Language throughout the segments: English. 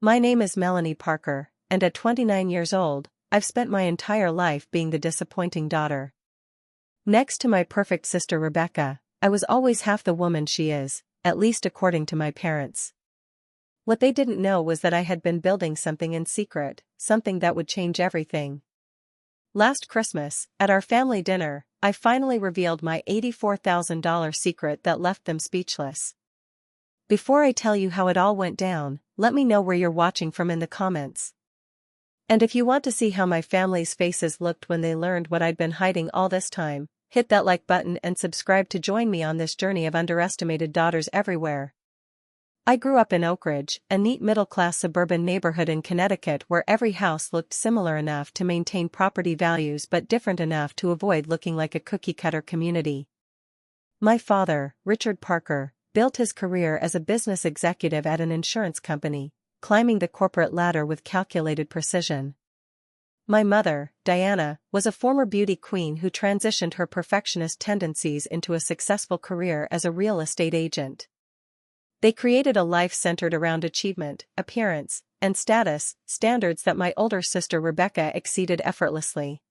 My name is Melanie Parker, and at 29 years old, I've spent my entire life being the disappointing daughter. Next to my perfect sister Rebecca, I was always half the woman she is, at least according to my parents. What they didn't know was that I had been building something in secret, something that would change everything. Last Christmas, at our family dinner, I finally revealed my $84,000 secret that left them speechless. Before I tell you how it all went down, let me know where you're watching from in the comments. And if you want to see how my family's faces looked when they learned what I'd been hiding all this time, hit that like button and subscribe to join me on this journey of underestimated daughters everywhere. I grew up in Oak Ridge, a neat middle-class suburban neighborhood in Connecticut where every house looked similar enough to maintain property values but different enough to avoid looking like a cookie-cutter community. My father, Richard Parker, built his career as a business executive at an insurance company, climbing the corporate ladder with calculated precision. My mother, Diana, was a former beauty queen who transitioned her perfectionist tendencies into a successful career as a real estate agent. They created a life centered around achievement, appearance, and status, standards that my older sister Rebecca exceeded effortlessly.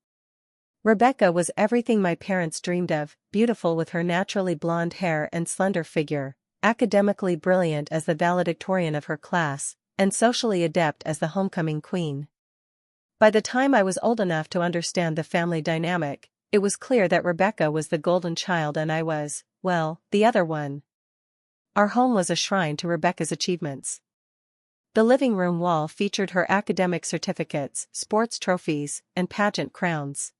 Rebecca was everything my parents dreamed of, beautiful with her naturally blonde hair and slender figure, academically brilliant as the valedictorian of her class, and socially adept as the homecoming queen. By the time I was old enough to understand the family dynamic, it was clear that Rebecca was the golden child and I was, well, the other one. Our home was a shrine to Rebecca's achievements. The living room wall featured her academic certificates, sports trophies, and pageant crowns.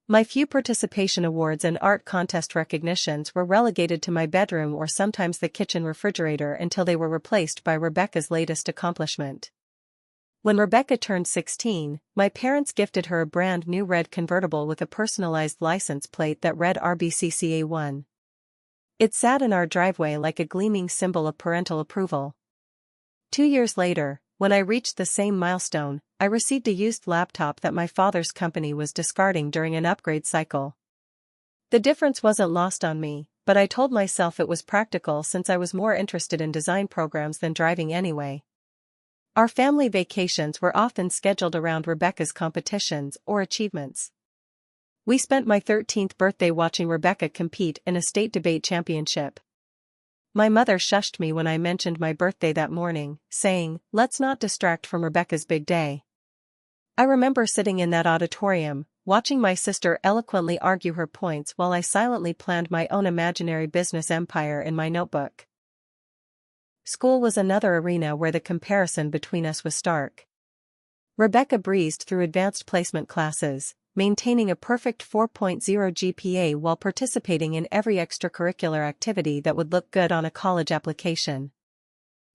My few participation awards and art contest recognitions were relegated to my bedroom or sometimes the kitchen refrigerator until they were replaced by Rebecca's latest accomplishment. When Rebecca turned 16, my parents gifted her a brand new red convertible with a personalized license plate that read RBCCA1. It sat in our driveway like a gleaming symbol of parental approval. 2 years later, when I reached the same milestone, I received a used laptop that my father's company was discarding during an upgrade cycle. The difference wasn't lost on me, but I told myself it was practical since I was more interested in design programs than driving anyway. Our family vacations were often scheduled around Rebecca's competitions or achievements. We spent my 13th birthday watching Rebecca compete in a state debate championship. My mother shushed me when I mentioned my birthday that morning, saying, "Let's not distract from Rebecca's big day." I remember sitting in that auditorium, watching my sister eloquently argue her points while I silently planned my own imaginary business empire in my notebook. School was another arena where the comparison between us was stark. Rebecca breezed through advanced placement classes, maintaining a perfect 4.0 GPA while participating in every extracurricular activity that would look good on a college application.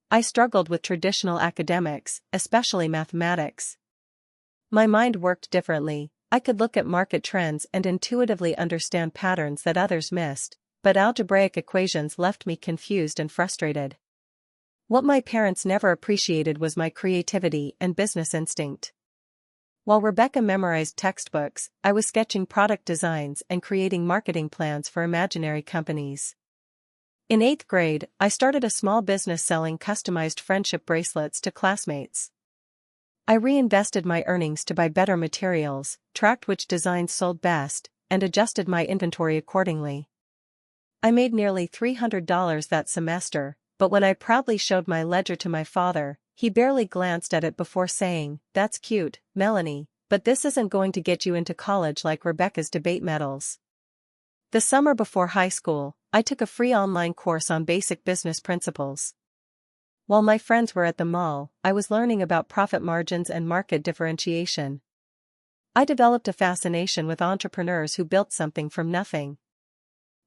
I struggled with traditional academics, especially mathematics. My mind worked differently. I could look at market trends and intuitively understand patterns that others missed, but algebraic equations left me confused and frustrated. What my parents never appreciated was my creativity and business instinct. While Rebecca memorized textbooks, I was sketching product designs and creating marketing plans for imaginary companies. In 8th grade, I started a small business selling customized friendship bracelets to classmates. I reinvested my earnings to buy better materials, tracked which designs sold best, and adjusted my inventory accordingly. I made nearly $300 that semester, but when I proudly showed my ledger to my father, he barely glanced at it before saying, "That's cute, Melanie, but this isn't going to get you into college like Rebecca's debate medals." The summer before high school, I took a free online course on basic business principles. While my friends were at the mall, I was learning about profit margins and market differentiation. I developed a fascination with entrepreneurs who built something from nothing.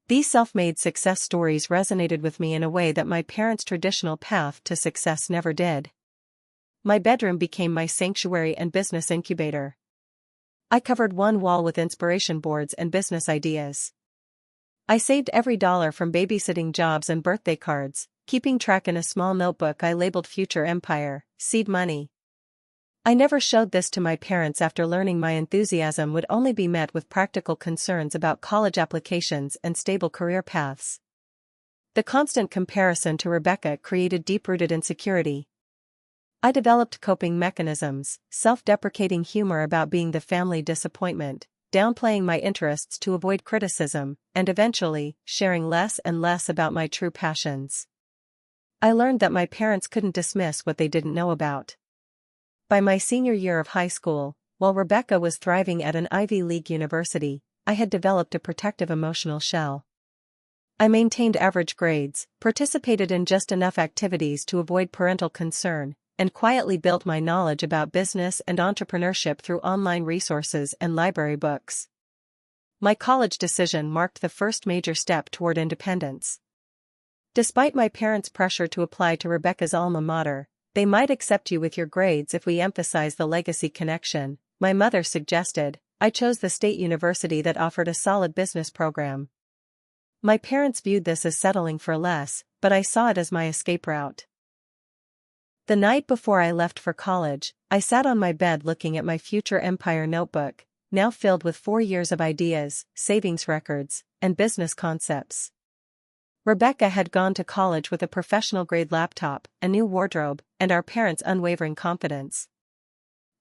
These self-made success stories resonated with me in a way that my parents' traditional path to success never did. My bedroom became my sanctuary and business incubator. I covered one wall with inspiration boards and business ideas. I saved every dollar from babysitting jobs and birthday cards, keeping track in a small notebook I labeled Future Empire, Seed Money. I never showed this to my parents after learning my enthusiasm would only be met with practical concerns about college applications and stable career paths. The constant comparison to Rebecca created deep-rooted insecurity. I developed coping mechanisms, self-deprecating humor about being the family disappointment, downplaying my interests to avoid criticism, and eventually, sharing less and less about my true passions. I learned that my parents couldn't dismiss what they didn't know about. By my senior year of high school, while Rebecca was thriving at an Ivy League university, I had developed a protective emotional shell. I maintained average grades, participated in just enough activities to avoid parental concern, and quietly built my knowledge about business and entrepreneurship through online resources and library books. My college decision marked the first major step toward independence. Despite my parents' pressure to apply to Rebecca's alma mater, "They might accept you with your grades if we emphasize the legacy connection," my mother suggested, I chose the state university that offered a solid business program. My parents viewed this as settling for less, but I saw it as my escape route. The night before I left for college, I sat on my bed looking at my future empire notebook, now filled with 4 years of ideas, savings records, and business concepts. Rebecca had gone to college with a professional-grade laptop, a new wardrobe, and our parents' unwavering confidence.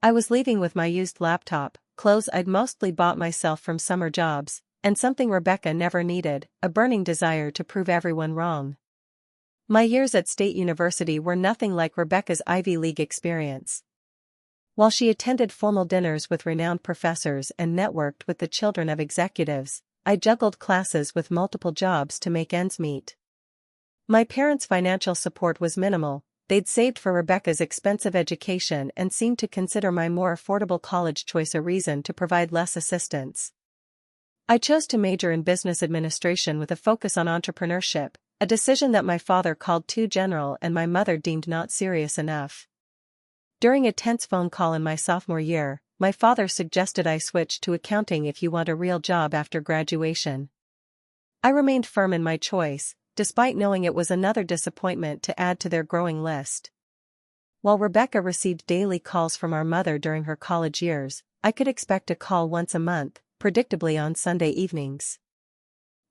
I was leaving with my used laptop, clothes I'd mostly bought myself from summer jobs, and something Rebecca never needed, a burning desire to prove everyone wrong. My years at State University were nothing like Rebecca's Ivy League experience. While she attended formal dinners with renowned professors and networked with the children of executives, I juggled classes with multiple jobs to make ends meet. My parents' financial support was minimal. They'd saved for Rebecca's expensive education and seemed to consider my more affordable college choice a reason to provide less assistance. I chose to major in business administration with a focus on entrepreneurship, a decision that my father called too general and my mother deemed not serious enough. During a tense phone call in my sophomore year, my father suggested I switch to accounting if you want a real job after graduation. I remained firm in my choice, despite knowing it was another disappointment to add to their growing list. While Rebecca received daily calls from our mother during her college years, I could expect a call once a month, predictably on Sunday evenings.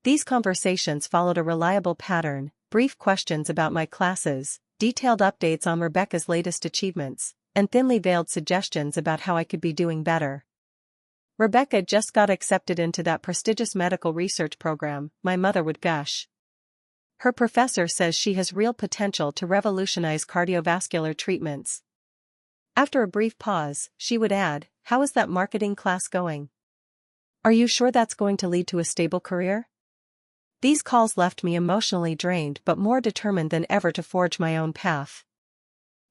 These conversations followed a reliable pattern: brief questions about my classes, detailed updates on Rebecca's latest achievements, and thinly veiled suggestions about how I could be doing better. "Rebecca just got accepted into that prestigious medical research program," my mother would gush. "Her professor says she has real potential to revolutionize cardiovascular treatments." After a brief pause, she would add, "How is that marketing class going? Are you sure that's going to lead to a stable career?" These calls left me emotionally drained but more determined than ever to forge my own path.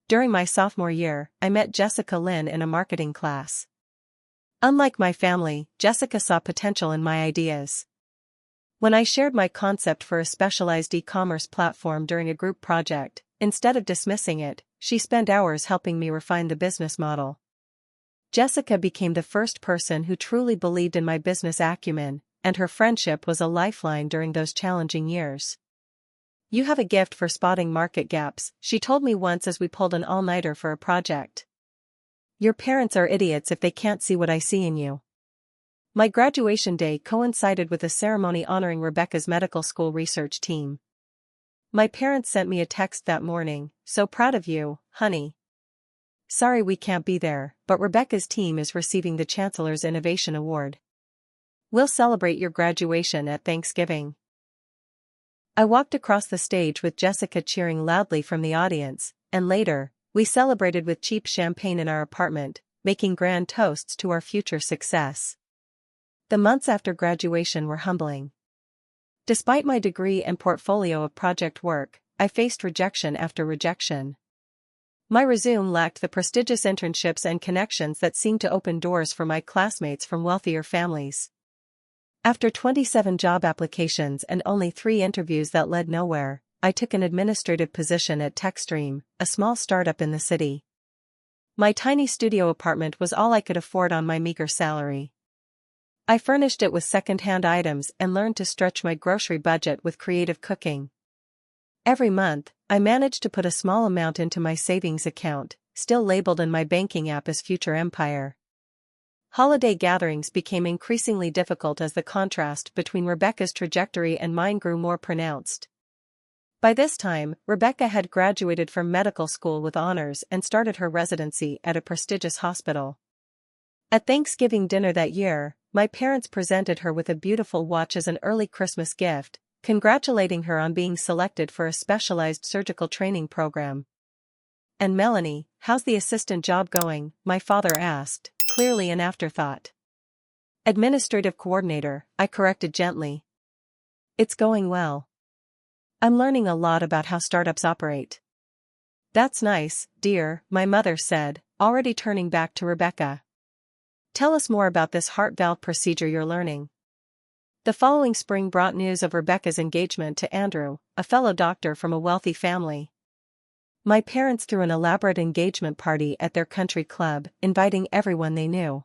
During my sophomore year, I met Jessica Lynn in a marketing class. Unlike my family, Jessica saw potential in my ideas. When I shared my concept for a specialized e-commerce platform during a group project, instead of dismissing it, she spent hours helping me refine the business model. Jessica became the first person who truly believed in my business acumen, and her friendship was a lifeline during those challenging years. "You have a gift for spotting market gaps," she told me once as we pulled an all-nighter for a project. "Your parents are idiots if they can't see what I see in you." My graduation day coincided with a ceremony honoring Rebecca's medical school research team. My parents sent me a text that morning: "So proud of you, honey. Sorry we can't be there, but Rebecca's team is receiving the Chancellor's Innovation Award. We'll celebrate your graduation at Thanksgiving." I walked across the stage with Jessica cheering loudly from the audience, and later, we celebrated with cheap champagne in our apartment, making grand toasts to our future success. The months after graduation were humbling. Despite my degree and portfolio of project work, I faced rejection after rejection. My resume lacked the prestigious internships and connections that seemed to open doors for my classmates from wealthier families. After 27 job applications and only 3 interviews that led nowhere, I took an administrative position at TechStream, a small startup in the city. My tiny studio apartment was all I could afford on my meager salary. I furnished it with second-hand items and learned to stretch my grocery budget with creative cooking. Every month, I managed to put a small amount into my savings account, still labeled in my banking app as Future Empire. Holiday gatherings became increasingly difficult as the contrast between Rebecca's trajectory and mine grew more pronounced. By this time, Rebecca had graduated from medical school with honors and started her residency at a prestigious hospital. At Thanksgiving dinner that year, my parents presented her with a beautiful watch as an early Christmas gift, congratulating her on being selected for a specialized surgical training program. "And Melanie, how's the assistant job going?" my father asked, clearly an afterthought. "Administrative coordinator," I corrected gently. "It's going well. I'm learning a lot about how startups operate." "That's nice, dear," my mother said, already turning back to Rebecca. "Tell us more about this heart valve procedure you're learning." The following spring brought news of Rebecca's engagement to Andrew, a fellow doctor from a wealthy family. My parents threw an elaborate engagement party at their country club, inviting everyone they knew.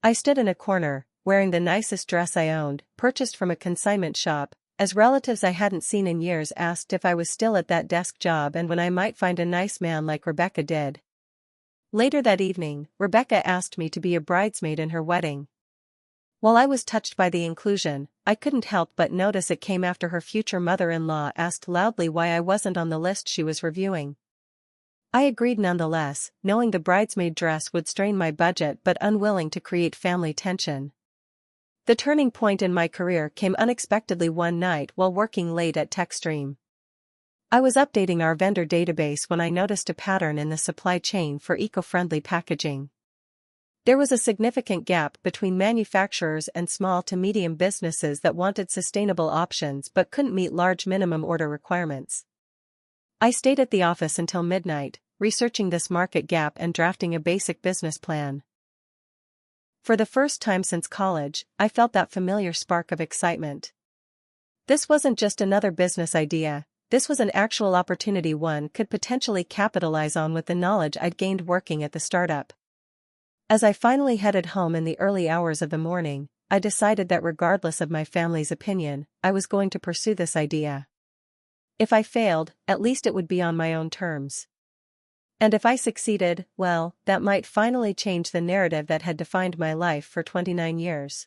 I stood in a corner, wearing the nicest dress I owned, purchased from a consignment shop, as relatives I hadn't seen in years asked if I was still at that desk job and when I might find a nice man like Rebecca did. Later that evening, Rebecca asked me to be a bridesmaid in her wedding. While I was touched by the inclusion, I couldn't help but notice it came after her future mother-in-law asked loudly why I wasn't on the list she was reviewing. I agreed nonetheless, knowing the bridesmaid dress would strain my budget but unwilling to create family tension. The turning point in my career came unexpectedly one night while working late at TechStream. I was updating our vendor database when I noticed a pattern in the supply chain for eco-friendly packaging. There was a significant gap between manufacturers and small to medium businesses that wanted sustainable options but couldn't meet large minimum order requirements. I stayed at the office until midnight, researching this market gap and drafting a basic business plan. For the first time since college, I felt that familiar spark of excitement. This wasn't just another business idea. This was an actual opportunity one could potentially capitalize on with the knowledge I'd gained working at the startup. As I finally headed home in the early hours of the morning, I decided that regardless of my family's opinion, I was going to pursue this idea. If I failed, at least it would be on my own terms. And if I succeeded, well, that might finally change the narrative that had defined my life for 29 years.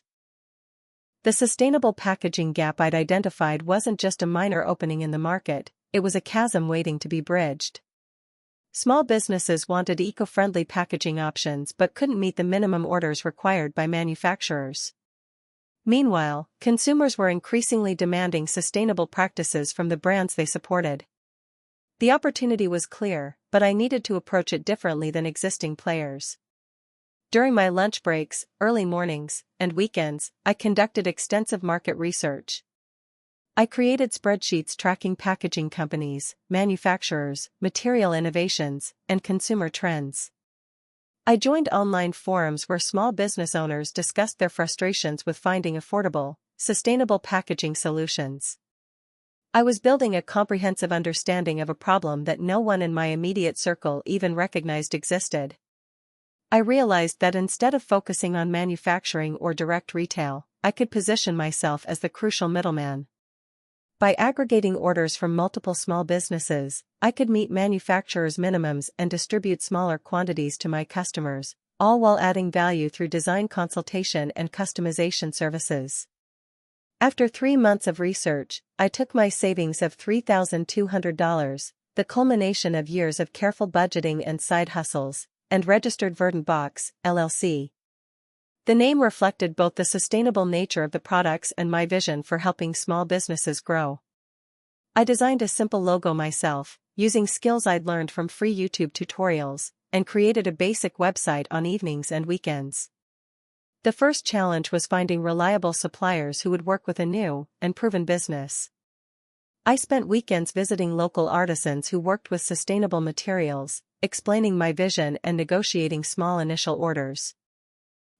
The sustainable packaging gap I'd identified wasn't just a minor opening in the market, it was a chasm waiting to be bridged. Small businesses wanted eco-friendly packaging options but couldn't meet the minimum orders required by manufacturers. Meanwhile, consumers were increasingly demanding sustainable practices from the brands they supported. The opportunity was clear, but I needed to approach it differently than existing players. During my lunch breaks, early mornings, and weekends, I conducted extensive market research. I created spreadsheets tracking packaging companies, manufacturers, material innovations, and consumer trends. I joined online forums where small business owners discussed their frustrations with finding affordable, sustainable packaging solutions. I was building a comprehensive understanding of a problem that no one in my immediate circle even recognized existed. I realized that instead of focusing on manufacturing or direct retail, I could position myself as the crucial middleman. By aggregating orders from multiple small businesses, I could meet manufacturers' minimums and distribute smaller quantities to my customers, all while adding value through design consultation and customization services. After 3 months of research, I took my savings of $3,200, the culmination of years of careful budgeting and side hustles, and registered Verdant Box, LLC. The name reflected both the sustainable nature of the products and my vision for helping small businesses grow. I designed a simple logo myself, using skills I'd learned from free YouTube tutorials, and created a basic website on evenings and weekends. The first challenge was finding reliable suppliers who would work with a new and proven business. I spent weekends visiting local artisans who worked with sustainable materials, explaining my vision and negotiating small initial orders.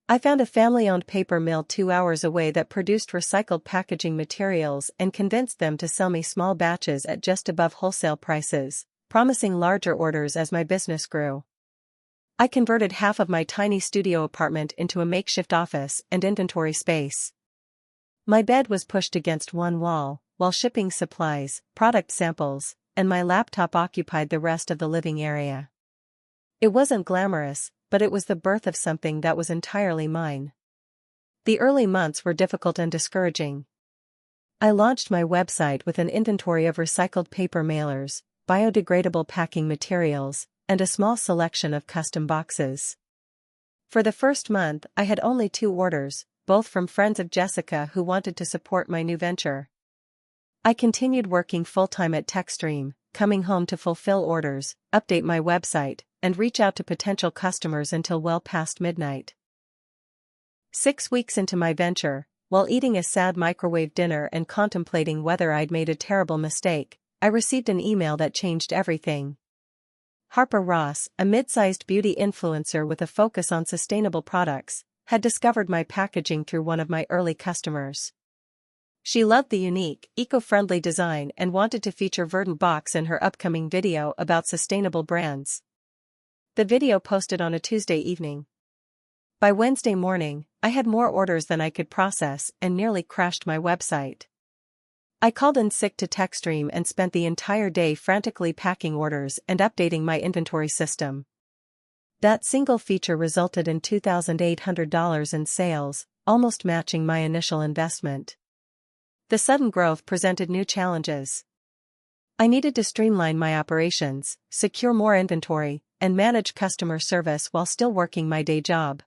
I found a family-owned paper mill 2 hours away that produced recycled packaging materials and convinced them to sell me small batches at just above wholesale prices, promising larger orders as my business grew. I converted half of my tiny studio apartment into a makeshift office and inventory space. My bed was pushed against one wall, while shipping supplies, product samples, and my laptop occupied the rest of the living area. It wasn't glamorous, but it was the birth of something that was entirely mine. The early months were difficult and discouraging. I launched my website with an inventory of recycled paper mailers, biodegradable packing materials, and a small selection of custom boxes. For the first month, I had only 2 orders, both from friends of Jessica who wanted to support my new venture. I continued working full-time at TechStream, coming home to fulfill orders, update my website, and reach out to potential customers until well past midnight. 6 weeks into my venture, while eating a sad microwave dinner and contemplating whether I'd made a terrible mistake, I received an email that changed everything. Harper Ross, a mid-sized beauty influencer with a focus on sustainable products, had discovered my packaging through one of my early customers. She loved the unique, eco-friendly design and wanted to feature Verdant Box in her upcoming video about sustainable brands. The video posted on a Tuesday evening. By Wednesday morning, I had more orders than I could process and nearly crashed my website. I called in sick to TechStream and spent the entire day frantically packing orders and updating my inventory system. That single feature resulted in $2,800 in sales, almost matching my initial investment. The sudden growth presented new challenges. I needed to streamline my operations, secure more inventory, and manage customer service while still working my day job.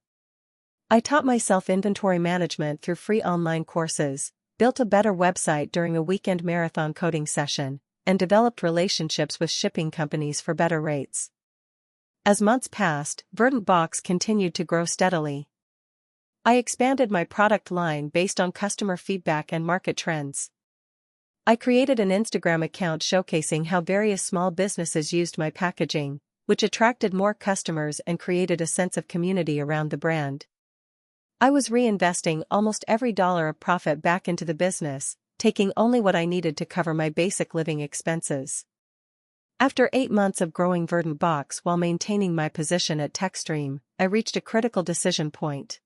I taught myself inventory management through free online courses, built a better website during a weekend marathon coding session, and developed relationships with shipping companies for better rates. As months passed, Verdant Box continued to grow steadily. I expanded my product line based on customer feedback and market trends. I created an Instagram account showcasing how various small businesses used my packaging, which attracted more customers and created a sense of community around the brand. I was reinvesting almost every dollar of profit back into the business, taking only what I needed to cover my basic living expenses. After 8 months of growing Verdant Box while maintaining my position at TechStream, I reached a critical decision point.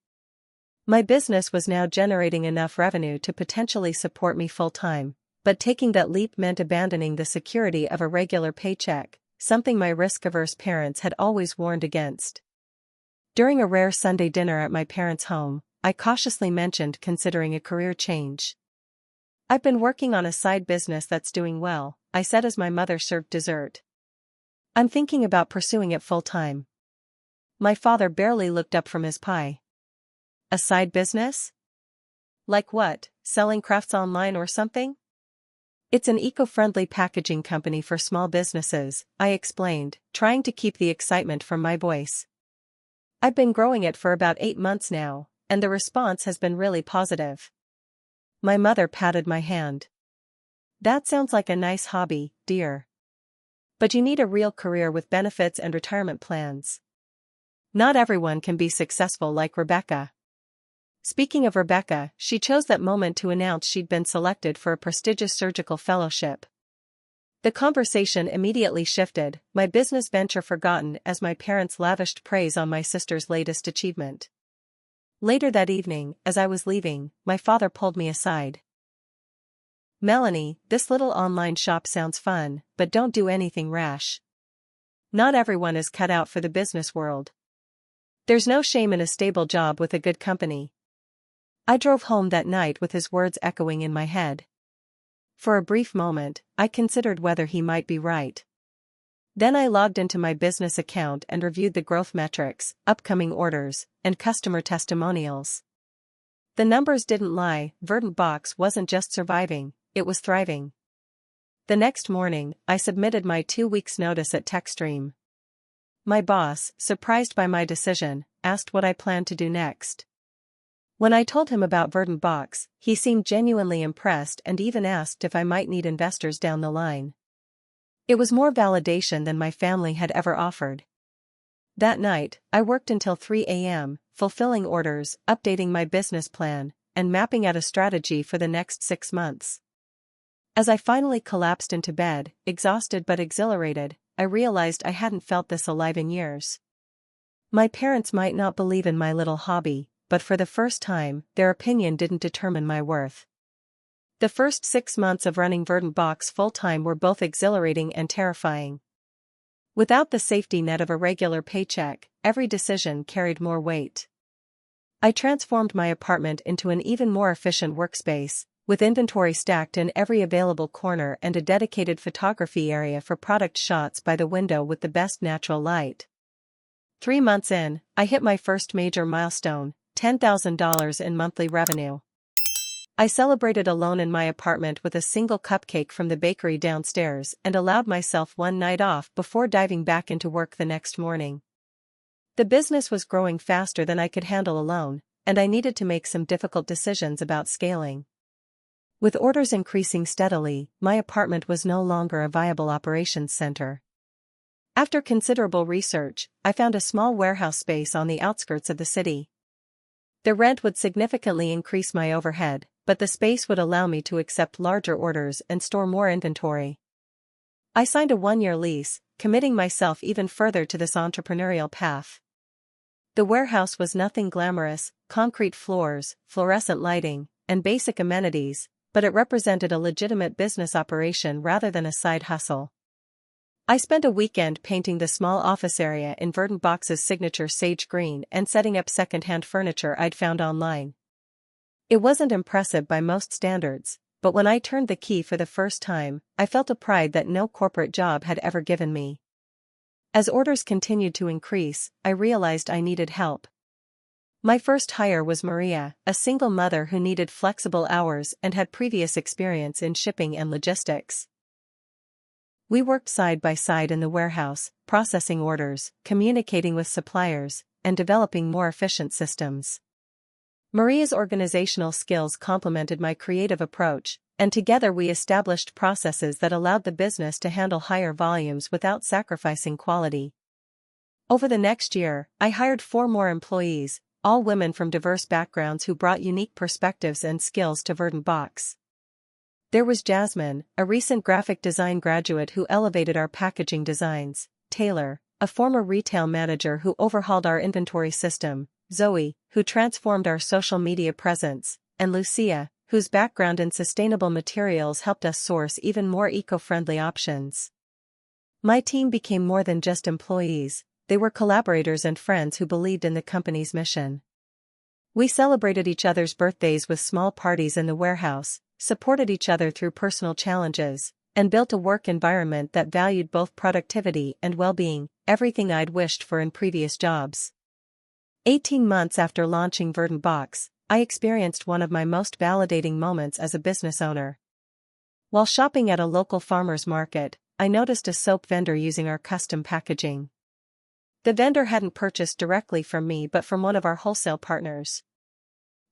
My business was now generating enough revenue to potentially support me full-time, but taking that leap meant abandoning the security of a regular paycheck, something my risk-averse parents had always warned against. During a rare Sunday dinner at my parents' home, I cautiously mentioned considering a career change. "I've been working on a side business that's doing well," I said as my mother served dessert. "I'm thinking about pursuing it full-time." My father barely looked up from his pie. "A side business? Like what, selling crafts online or something?" "It's an eco-friendly packaging company for small businesses," I explained, trying to keep the excitement from my voice. "I've been growing it for about 8 months now, and the response has been really positive." My mother patted my hand. "That sounds like a nice hobby, dear. But you need a real career with benefits and retirement plans. Not everyone can be successful like Rebecca." Speaking of Rebecca, she chose that moment to announce she'd been selected for a prestigious surgical fellowship. The conversation immediately shifted, my business venture forgotten as my parents lavished praise on my sister's latest achievement. Later that evening, as I was leaving, my father pulled me aside. "Melanie, this little online shop sounds fun, but don't do anything rash. Not everyone is cut out for the business world. There's no shame in a stable job with a good company." I drove home that night with his words echoing in my head. For a brief moment, I considered whether he might be right. Then I logged into my business account and reviewed the growth metrics, upcoming orders, and customer testimonials. The numbers didn't lie, Verdant Box wasn't just surviving, it was thriving. The next morning, I submitted my 2 weeks' notice at TechStream. My boss, surprised by my decision, asked what I planned to do next. When I told him about Verdant Box, he seemed genuinely impressed and even asked if I might need investors down the line. It was more validation than my family had ever offered. That night, I worked until 3 a.m., fulfilling orders, updating my business plan, and mapping out a strategy for the next 6 months. As I finally collapsed into bed, exhausted but exhilarated, I realized I hadn't felt this alive in years. My parents might not believe in my little hobby, but for the first time, their opinion didn't determine my worth. The first 6 months of running Verdant Box full-time were both exhilarating and terrifying. Without the safety net of a regular paycheck, every decision carried more weight. I transformed my apartment into an even more efficient workspace, with inventory stacked in every available corner and a dedicated photography area for product shots by the window with the best natural light. 3 months in, I hit my first major milestone, $10,000 in monthly revenue. I celebrated alone in my apartment with a single cupcake from the bakery downstairs and allowed myself one night off before diving back into work the next morning. The business was growing faster than I could handle alone, and I needed to make some difficult decisions about scaling. With orders increasing steadily, my apartment was no longer a viable operations center. After considerable research, I found a small warehouse space on the outskirts of the city. The rent would significantly increase my overhead, but the space would allow me to accept larger orders and store more inventory. I signed a 1-year lease, committing myself even further to this entrepreneurial path. The warehouse was nothing glamorous, concrete floors, fluorescent lighting, and basic amenities, but it represented a legitimate business operation rather than a side hustle. I spent a weekend painting the small office area in Verdant Box's signature sage green and setting up second-hand furniture I'd found online. It wasn't impressive by most standards, but when I turned the key for the first time, I felt a pride that no corporate job had ever given me. As orders continued to increase, I realized I needed help. My first hire was Maria, a single mother who needed flexible hours and had previous experience in shipping and logistics. We worked side by side in the warehouse, processing orders, communicating with suppliers, and developing more efficient systems. Maria's organizational skills complemented my creative approach, and together we established processes that allowed the business to handle higher volumes without sacrificing quality. Over the next year, I hired 4 more employees, all women from diverse backgrounds who brought unique perspectives and skills to Verdant Box. There was Jasmine, a recent graphic design graduate who elevated our packaging designs, Taylor, a former retail manager who overhauled our inventory system, Zoe, who transformed our social media presence, and Lucia, whose background in sustainable materials helped us source even more eco-friendly options. My team became more than just employees, they were collaborators and friends who believed in the company's mission. We celebrated each other's birthdays with small parties in the warehouse, supported each other through personal challenges, and built a work environment that valued both productivity and well-being, everything I'd wished for in previous jobs. 18 months after launching Verdant Box, I experienced one of my most validating moments as a business owner. While shopping at a local farmer's market, I noticed a soap vendor using our custom packaging. The vendor hadn't purchased directly from me but from one of our wholesale partners.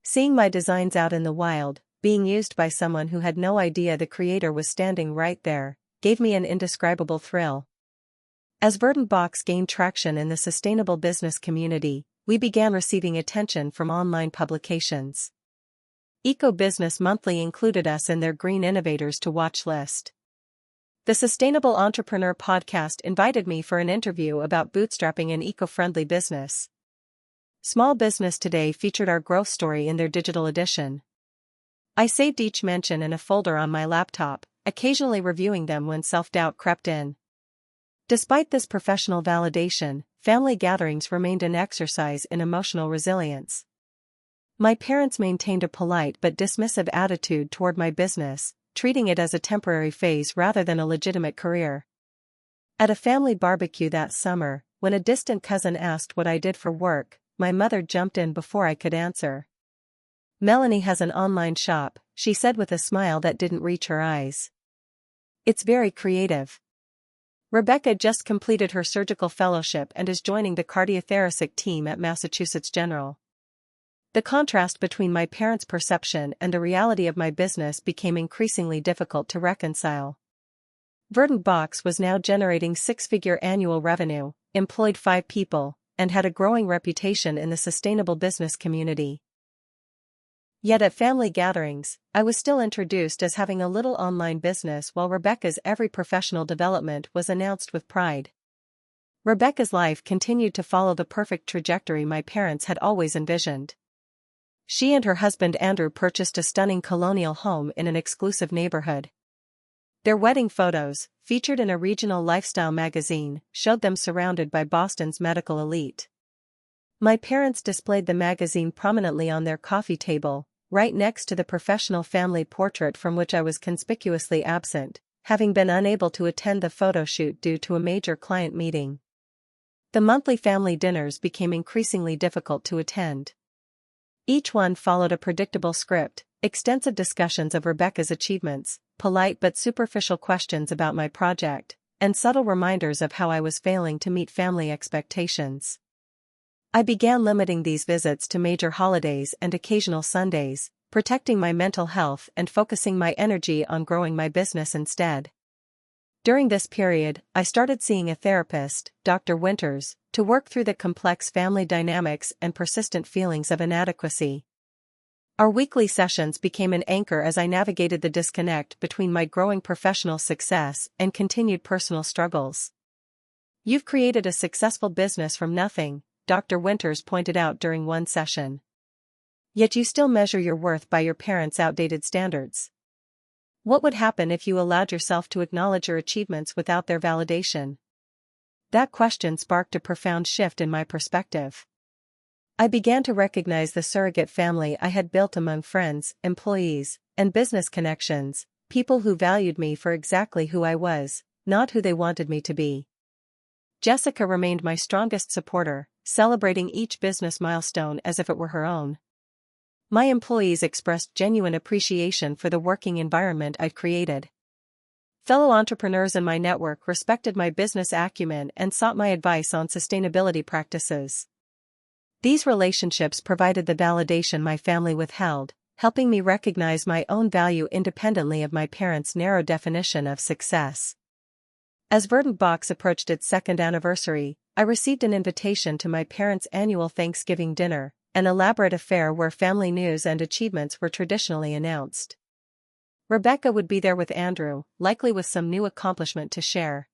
Seeing my designs out in the wild, being used by someone who had no idea the creator was standing right there, gave me an indescribable thrill. As Verdant Box gained traction in the sustainable business community, we began receiving attention from online publications. Eco Business Monthly included us in their Green Innovators to Watch list. The Sustainable Entrepreneur podcast invited me for an interview about bootstrapping an eco-friendly business. Small Business Today featured our growth story in their digital edition. I saved each mention in a folder on my laptop, occasionally reviewing them when self-doubt crept in. Despite this professional validation, family gatherings remained an exercise in emotional resilience. My parents maintained a polite but dismissive attitude toward my business, treating it as a temporary phase rather than a legitimate career. At a family barbecue that summer, when a distant cousin asked what I did for work, my mother jumped in before I could answer. "Melanie has an online shop," she said with a smile that didn't reach her eyes. "It's very creative." Rebecca just completed her surgical fellowship and is joining the cardiothoracic team at Massachusetts General. The contrast between my parents' perception and the reality of my business became increasingly difficult to reconcile. Verdant Box was now generating 6-figure annual revenue, employed 5 people, and had a growing reputation in the sustainable business community. Yet at family gatherings, I was still introduced as having a little online business while Rebecca's every professional development was announced with pride. Rebecca's life continued to follow the perfect trajectory my parents had always envisioned. She and her husband Andrew purchased a stunning colonial home in an exclusive neighborhood. Their wedding photos, featured in a regional lifestyle magazine, showed them surrounded by Boston's medical elite. My parents displayed the magazine prominently on their coffee table, right next to the professional family portrait from which I was conspicuously absent, having been unable to attend the photo shoot due to a major client meeting. The monthly family dinners became increasingly difficult to attend. Each one followed a predictable script: extensive discussions of Rebecca's achievements, polite but superficial questions about my project, and subtle reminders of how I was failing to meet family expectations. I began limiting these visits to major holidays and occasional Sundays, protecting my mental health and focusing my energy on growing my business instead. During this period, I started seeing a therapist, Dr. Winters, to work through the complex family dynamics and persistent feelings of inadequacy. Our weekly sessions became an anchor as I navigated the disconnect between my growing professional success and continued personal struggles. "You've created a successful business from nothing," Dr. Winters pointed out during one session. "Yet you still measure your worth by your parents' outdated standards. What would happen if you allowed yourself to acknowledge your achievements without their validation?" That question sparked a profound shift in my perspective. I began to recognize the surrogate family I had built among friends, employees, and business connections, people who valued me for exactly who I was, not who they wanted me to be. Jessica remained my strongest supporter, celebrating each business milestone as if it were her own. My employees expressed genuine appreciation for the working environment I'd created. Fellow entrepreneurs in my network respected my business acumen and sought my advice on sustainability practices. These relationships provided the validation my family withheld, helping me recognize my own value independently of my parents' narrow definition of success. As Verdant Box approached its second anniversary, I received an invitation to my parents' annual Thanksgiving dinner, an elaborate affair where family news and achievements were traditionally announced. Rebecca would be there with Andrew, likely with some new accomplishment to share.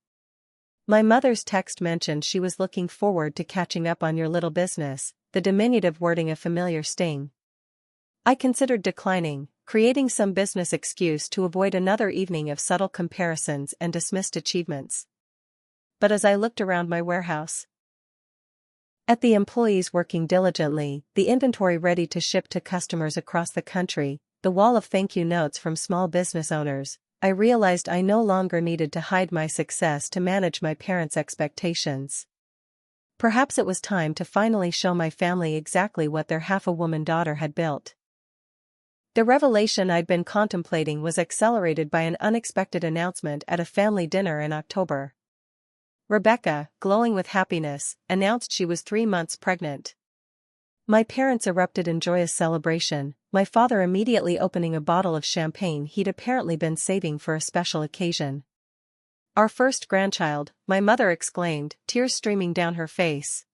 My mother's text mentioned she was looking forward to catching up on your little business, the diminutive wording a familiar sting. I considered declining, creating some business excuse to avoid another evening of subtle comparisons and dismissed achievements. But as I looked around my warehouse, at the employees working diligently, the inventory ready to ship to customers across the country, the wall of thank you notes from small business owners, I realized I no longer needed to hide my success to manage my parents' expectations. Perhaps it was time to finally show my family exactly what their half-a-woman daughter had built. The revelation I'd been contemplating was accelerated by an unexpected announcement at a family dinner in October. Rebecca, glowing with happiness, announced she was 3 months pregnant. My parents erupted in joyous celebration, my father immediately opening a bottle of champagne he'd apparently been saving for a special occasion. "Our first grandchild," my mother exclaimed, tears streaming down her face.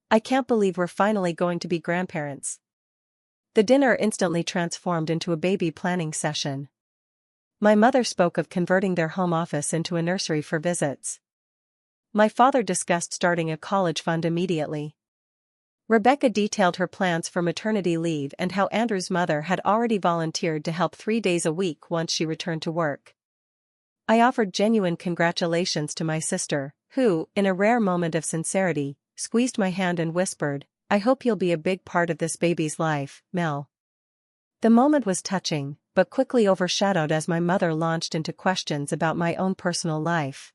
"I can't believe we're finally going to be grandparents." The dinner instantly transformed into a baby planning session. My mother spoke of converting their home office into a nursery for visits. My father discussed starting a college fund immediately. Rebecca detailed her plans for maternity leave and how Andrew's mother had already volunteered to help 3 days a week once she returned to work. I offered genuine congratulations to my sister, who, in a rare moment of sincerity, squeezed my hand and whispered, "I hope you'll be a big part of this baby's life, Mel." The moment was touching, but quickly overshadowed as my mother launched into questions about my own personal life.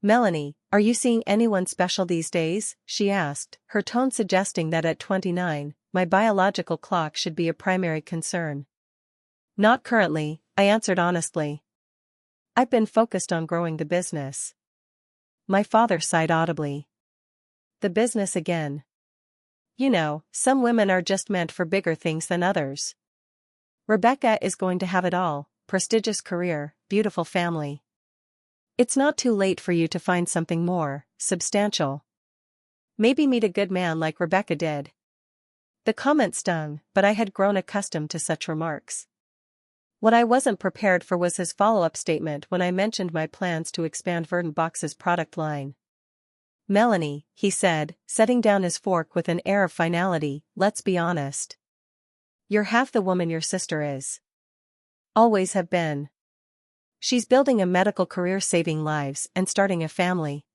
"Melanie, are you seeing anyone special these days?" she asked, her tone suggesting that at 29, my biological clock should be a primary concern. "Not currently," I answered honestly. "I've been focused on growing the business." My father sighed audibly. "The business again. You know, some women are just meant for bigger things than others. Rebecca is going to have it all: prestigious career, beautiful family. It's not too late for you to find something more substantial. Maybe meet a good man like Rebecca did." The comment stung, but I had grown accustomed to such remarks. What I wasn't prepared for was his follow-up statement when I mentioned my plans to expand Verdant Box's product line. "Melanie," he said, setting down his fork with an air of finality, "let's be honest. You're half the woman your sister is. Always have been. She's building a medical career, saving lives, and starting a family.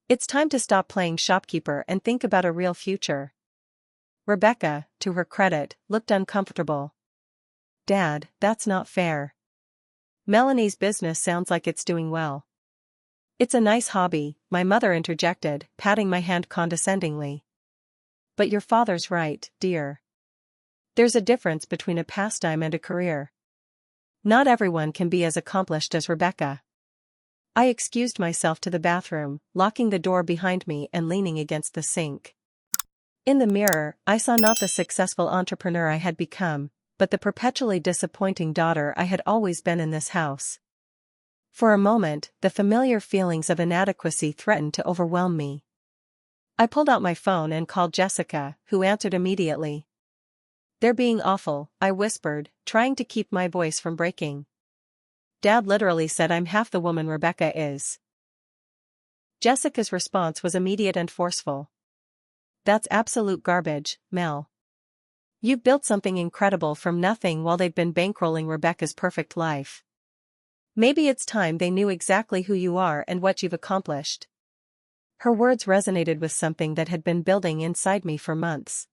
It's time to stop playing shopkeeper and think about a real future." Rebecca, to her credit, looked uncomfortable. "Dad, that's not fair. Melanie's business sounds like it's doing well." "It's a nice hobby," my mother interjected, patting my hand condescendingly. "But your father's right, dear. There's a difference between a pastime and a career. Not everyone can be as accomplished as Rebecca." I excused myself to the bathroom, locking the door behind me and leaning against the sink. In the mirror, I saw not the successful entrepreneur I had become, but the perpetually disappointing daughter I had always been in this house. For a moment, the familiar feelings of inadequacy threatened to overwhelm me. I pulled out my phone and called Jessica, who answered immediately. "They're being awful," I whispered, trying to keep my voice from breaking. "Dad literally said I'm half the woman Rebecca is." Jessica's response was immediate and forceful. "That's absolute garbage, Mel. You've built something incredible from nothing while they've been bankrolling Rebecca's perfect life. Maybe it's time they knew exactly who you are and what you've accomplished." Her words resonated with something that had been building inside me for months.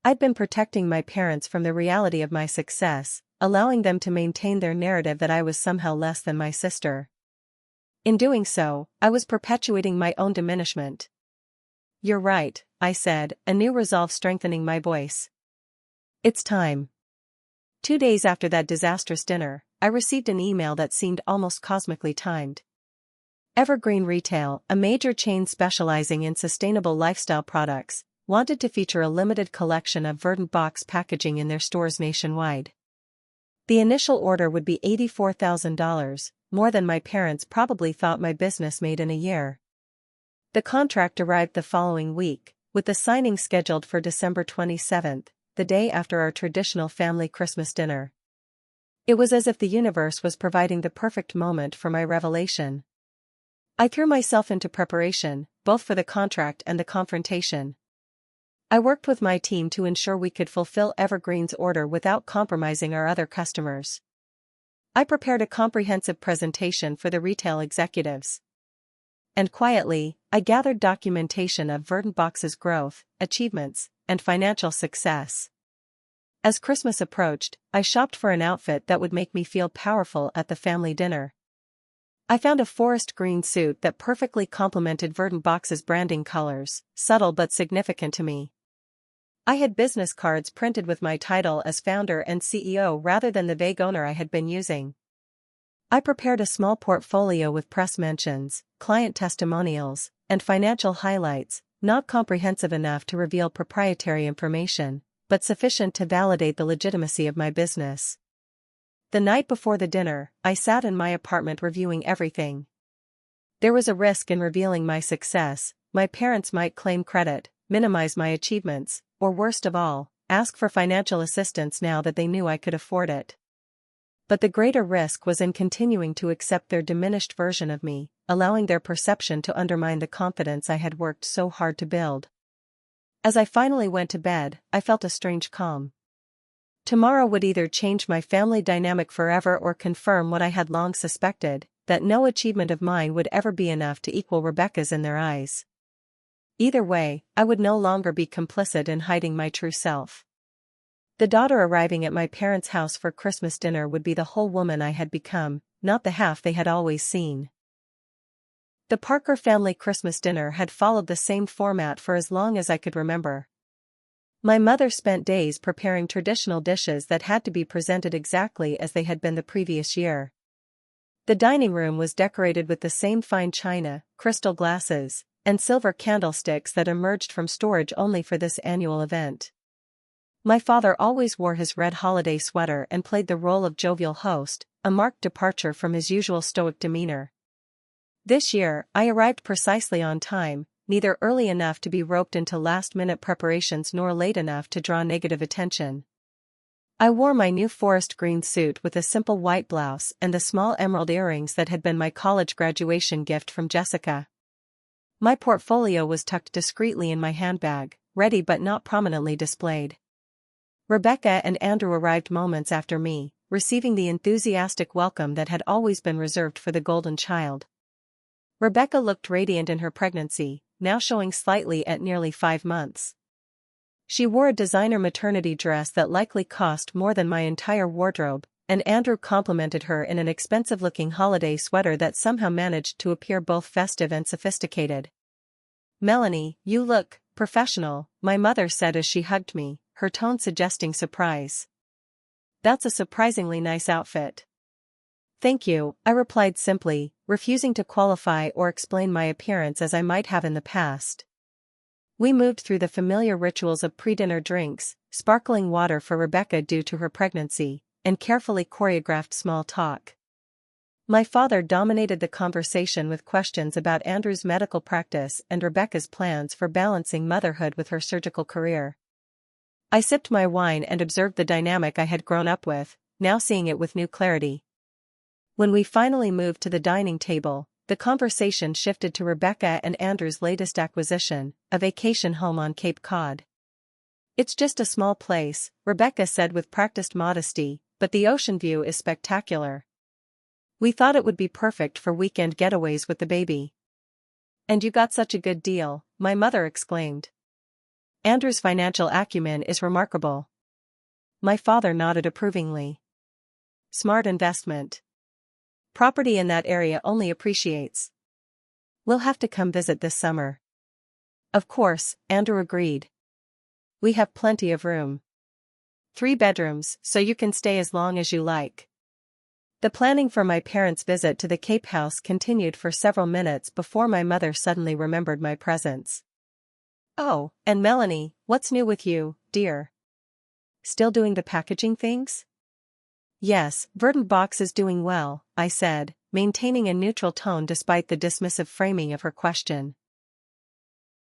I'd been protecting my parents from the reality of my success, allowing them to maintain their narrative that I was somehow less than my sister. In doing so, I was perpetuating my own diminishment. "You're right," I said, a new resolve strengthening my voice. "It's time." 2 days after that disastrous dinner, I received an email that seemed almost cosmically timed. Evergreen Retail, a major chain specializing in sustainable lifestyle products, wanted to feature a limited collection of verdant box packaging in their stores nationwide. The initial order would be $84,000, more than my parents probably thought my business made in a year. The contract arrived the following week, with the signing scheduled for December 27th, the day after our traditional family Christmas dinner. It was as if the universe was providing the perfect moment for my revelation. I threw myself into preparation, both for the contract and the confrontation. I worked with my team to ensure we could fulfill Evergreen's order without compromising our other customers. I prepared a comprehensive presentation for the retail executives. And quietly, I gathered documentation of Verdant Box's growth, achievements, and financial success. As Christmas approached, I shopped for an outfit that would make me feel powerful at the family dinner. I found a forest green suit that perfectly complemented Verdant Box's branding colors, subtle but significant to me. I had business cards printed with my title as founder and CEO rather than the vague owner I had been using. I prepared a small portfolio with press mentions, client testimonials, and financial highlights, not comprehensive enough to reveal proprietary information, but sufficient to validate the legitimacy of my business. The night before the dinner, I sat in my apartment reviewing everything. There was a risk in revealing my success. My parents might claim credit, minimize my achievements, or worst of all, ask for financial assistance now that they knew I could afford it. But the greater risk was in continuing to accept their diminished version of me, allowing their perception to undermine the confidence I had worked so hard to build. As I finally went to bed, I felt a strange calm. Tomorrow would either change my family dynamic forever or confirm what I had long suspected, that no achievement of mine would ever be enough to equal Rebecca's in their eyes. Either way, I would no longer be complicit in hiding my true self. The daughter arriving at my parents' house for Christmas dinner would be the whole woman I had become, not the half they had always seen. The Parker family Christmas dinner had followed the same format for as long as I could remember. My mother spent days preparing traditional dishes that had to be presented exactly as they had been the previous year. The dining room was decorated with the same fine china, crystal glasses, and silver candlesticks that emerged from storage only for this annual event. My father always wore his red holiday sweater and played the role of jovial host, a marked departure from his usual stoic demeanor. This year, I arrived precisely on time, neither early enough to be roped into last-minute preparations nor late enough to draw negative attention. I wore my new forest green suit with a simple white blouse and the small emerald earrings that had been my college graduation gift from Jessica. My portfolio was tucked discreetly in my handbag, ready but not prominently displayed. Rebecca and Andrew arrived moments after me, receiving the enthusiastic welcome that had always been reserved for the golden child. Rebecca looked radiant in her pregnancy, now showing slightly at nearly 5 months. She wore a designer maternity dress that likely cost more than my entire wardrobe, and Andrew complimented her in an expensive-looking holiday sweater that somehow managed to appear both festive and sophisticated. "Melanie, you look professional," my mother said as she hugged me, her tone suggesting surprise. "That's a surprisingly nice outfit." "Thank you," I replied simply, refusing to qualify or explain my appearance as I might have in the past. We moved through the familiar rituals of pre-dinner drinks, sparkling water for Rebecca due to her pregnancy, and carefully choreographed small talk. My father dominated the conversation with questions about Andrew's medical practice and Rebecca's plans for balancing motherhood with her surgical career. I sipped my wine and observed the dynamic I had grown up with, now seeing it with new clarity. When we finally moved to the dining table, the conversation shifted to Rebecca and Andrew's latest acquisition, a vacation home on Cape Cod. "It's just a small place," Rebecca said with practiced modesty, "but the ocean view is spectacular. We thought it would be perfect for weekend getaways with the baby." "And you got such a good deal," my mother exclaimed. "Andrew's financial acumen is remarkable." My father nodded approvingly. "Smart investment. Property in that area only appreciates. We'll have to come visit this summer." "Of course," Andrew agreed. "We have plenty of room. 3 bedrooms, so you can stay as long as you like." The planning for my parents' visit to the Cape House continued for several minutes before my mother suddenly remembered my presence. "Oh, and Melanie, what's new with you, dear? Still doing the packaging things?" "Yes, Verdant Box is doing well," I said, maintaining a neutral tone despite the dismissive framing of her question.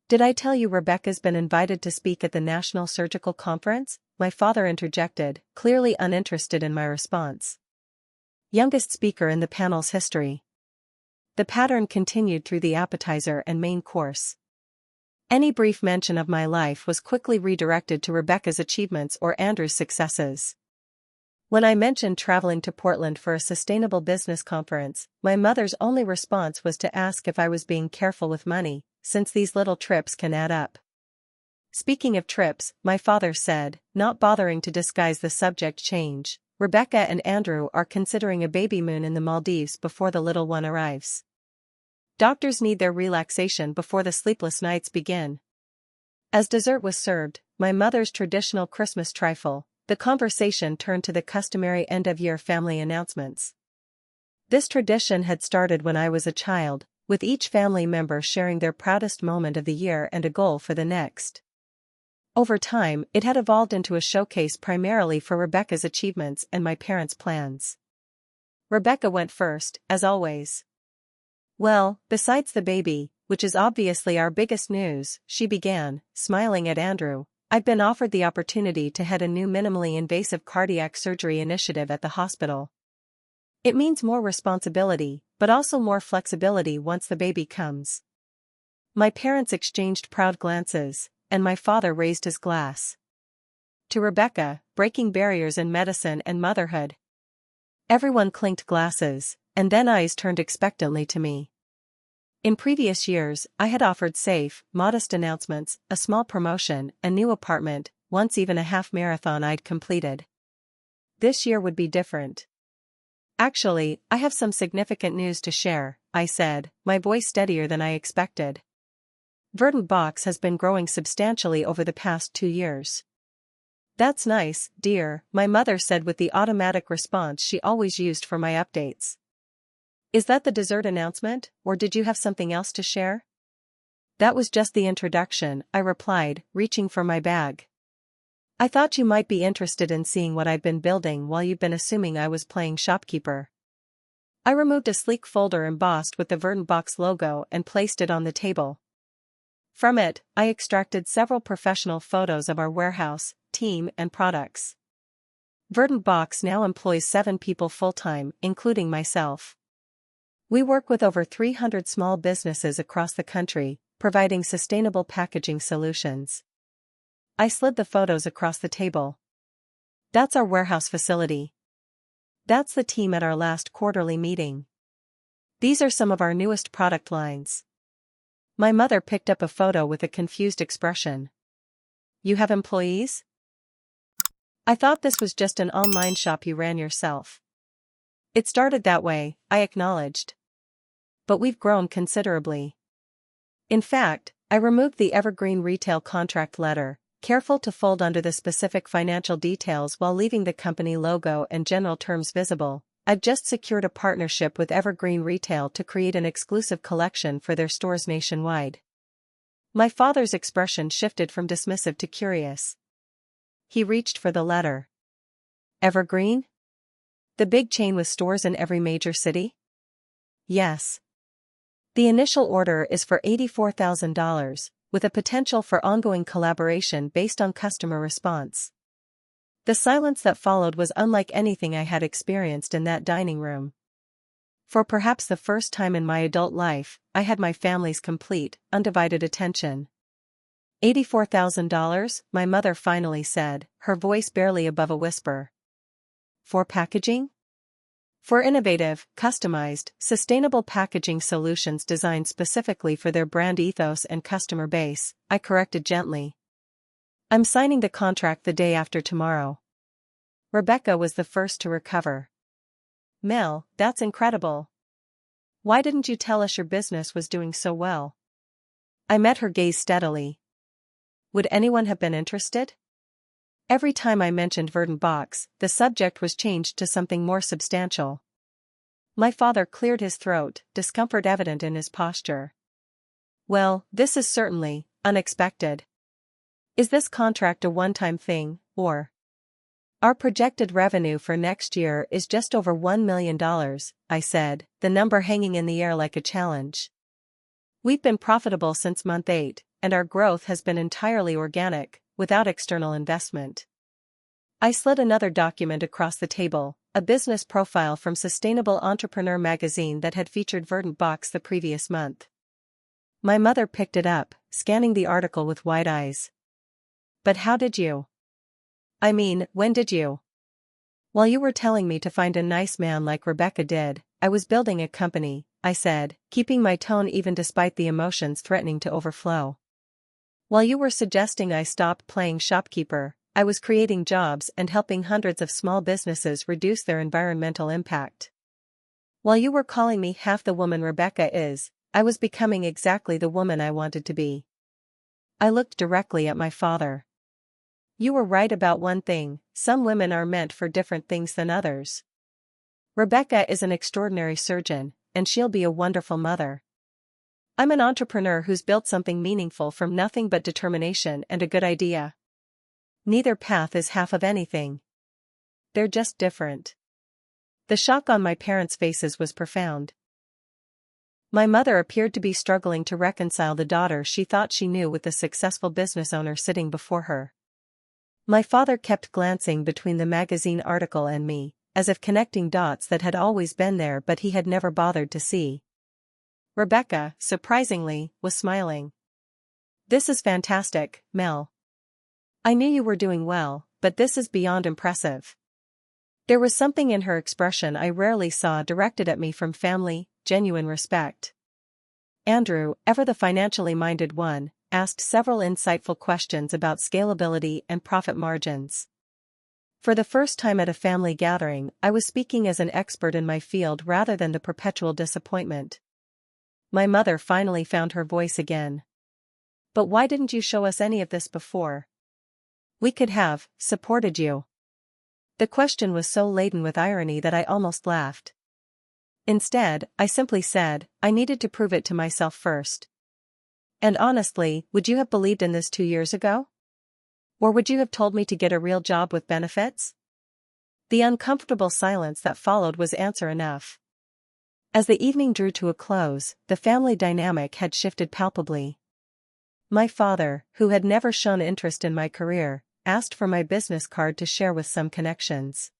"Did I tell you Rebecca's been invited to speak at the National Surgical Conference?" my father interjected, clearly uninterested in my response. Youngest speaker in the panel's history. The pattern continued through the appetizer and main course. Any brief mention of my life was quickly redirected to Rebecca's achievements or Andrew's successes. When I mentioned traveling to Portland for a sustainable business conference, my mother's only response was to ask if I was being careful with money, since these little trips can add up. "Speaking of trips," my father said, not bothering to disguise the subject change, "Rebecca and Andrew are considering a baby moon in the Maldives before the little one arrives. Doctors need their relaxation before the sleepless nights begin." As dessert was served, my mother's traditional Christmas trifle, the conversation turned to the customary end-of-year family announcements. This tradition had started when I was a child, with each family member sharing their proudest moment of the year and a goal for the next. Over time, it had evolved into a showcase primarily for Rebecca's achievements and my parents' plans. Rebecca went first, as always. "Well, besides the baby, which is obviously our biggest news," she began, smiling at Andrew, "I've been offered the opportunity to head a new minimally invasive cardiac surgery initiative at the hospital. It means more responsibility, but also more flexibility once the baby comes." My parents exchanged proud glances, and my father raised his glass. "To Rebecca, breaking barriers in medicine and motherhood." Everyone clinked glasses, and then eyes turned expectantly to me. In previous years, I had offered safe, modest announcements, a small promotion, a new apartment, once even a half marathon I'd completed. This year would be different. "Actually, I have some significant news to share," I said, my voice steadier than I expected. "Verdant Box has been growing substantially over the past 2 years." "That's nice, dear," my mother said with the automatic response she always used for my updates. "Is that the dessert announcement, or did you have something else to share?" "That was just the introduction," I replied, reaching for my bag. "I thought you might be interested in seeing what I've been building while you've been assuming I was playing shopkeeper." I removed a sleek folder embossed with the Verdant Box logo and placed it on the table. From it, I extracted several professional photos of our warehouse, team, and products. Verdant Box now employs 7 people full-time, including myself. We work with over 300 small businesses across the country, providing sustainable packaging solutions. I slid the photos across the table. "That's our warehouse facility. That's the team at our last quarterly meeting. These are some of our newest product lines." My mother picked up a photo with a confused expression. You have employees? I thought this was just an online shop you ran yourself. It started that way, I acknowledged. But we've grown considerably. In fact, I removed the evergreen retail contract letter, careful to fold under the specific financial details while leaving the company logo and general terms visible. I've just secured a partnership with Evergreen Retail to create an exclusive collection for their stores nationwide. My father's expression shifted from dismissive to curious. He reached for the letter. Evergreen? The big chain with stores in every major city? Yes. The initial order is for $84,000, with a potential for ongoing collaboration based on customer response. The silence that followed was unlike anything I had experienced in that dining room. For perhaps the first time in my adult life, I had my family's complete, undivided attention. $84,000, my mother finally said, her voice barely above a whisper. For packaging? For innovative, customized, sustainable packaging solutions designed specifically for their brand ethos and customer base, I corrected gently. I'm signing the contract the day after tomorrow. Rebecca was the first to recover. Mel, that's incredible. Why didn't you tell us your business was doing so well? I met her gaze steadily. Would anyone have been interested? Every time I mentioned Verdant Box, the subject was changed to something more substantial. My father cleared his throat, discomfort evident in his posture. Well, this is certainly unexpected. Is this contract a one-time thing, or? Our projected revenue for next year is just over $1 million, I said, the number hanging in the air like a challenge. We've been profitable since month 8, and our growth has been entirely organic, without external investment. I slid another document across the table, a business profile from Sustainable Entrepreneur magazine that had featured Verdant Box the previous month. My mother picked it up, scanning the article with wide eyes. But how did you? I mean, when did you? While you were telling me to find a nice man like Rebecca did, I was building a company, I said, keeping my tone even despite the emotions threatening to overflow. While you were suggesting I stop playing shopkeeper, I was creating jobs and helping hundreds of small businesses reduce their environmental impact. While you were calling me half the woman Rebecca is, I was becoming exactly the woman I wanted to be. I looked directly at my father. You were right about one thing, some women are meant for different things than others. Rebecca is an extraordinary surgeon, and she'll be a wonderful mother. I'm an entrepreneur who's built something meaningful from nothing but determination and a good idea. Neither path is half of anything. They're just different. The shock on my parents' faces was profound. My mother appeared to be struggling to reconcile the daughter she thought she knew with the successful business owner sitting before her. My father kept glancing between the magazine article and me, as if connecting dots that had always been there but he had never bothered to see. Rebecca, surprisingly, was smiling. This is fantastic, Mel. I knew you were doing well, but this is beyond impressive. There was something in her expression I rarely saw directed at me from family, genuine respect. Andrew, ever the financially minded one, asked several insightful questions about scalability and profit margins. For the first time at a family gathering, I was speaking as an expert in my field rather than the perpetual disappointment. My mother finally found her voice again. But why didn't you show us any of this before? We could have supported you. The question was so laden with irony that I almost laughed. Instead, I simply said, I needed to prove it to myself first. And honestly, would you have believed in this 2 years ago? Or would you have told me to get a real job with benefits? The uncomfortable silence that followed was answer enough. As the evening drew to a close, the family dynamic had shifted palpably. My father, who had never shown interest in my career, asked for my business card to share with some connections.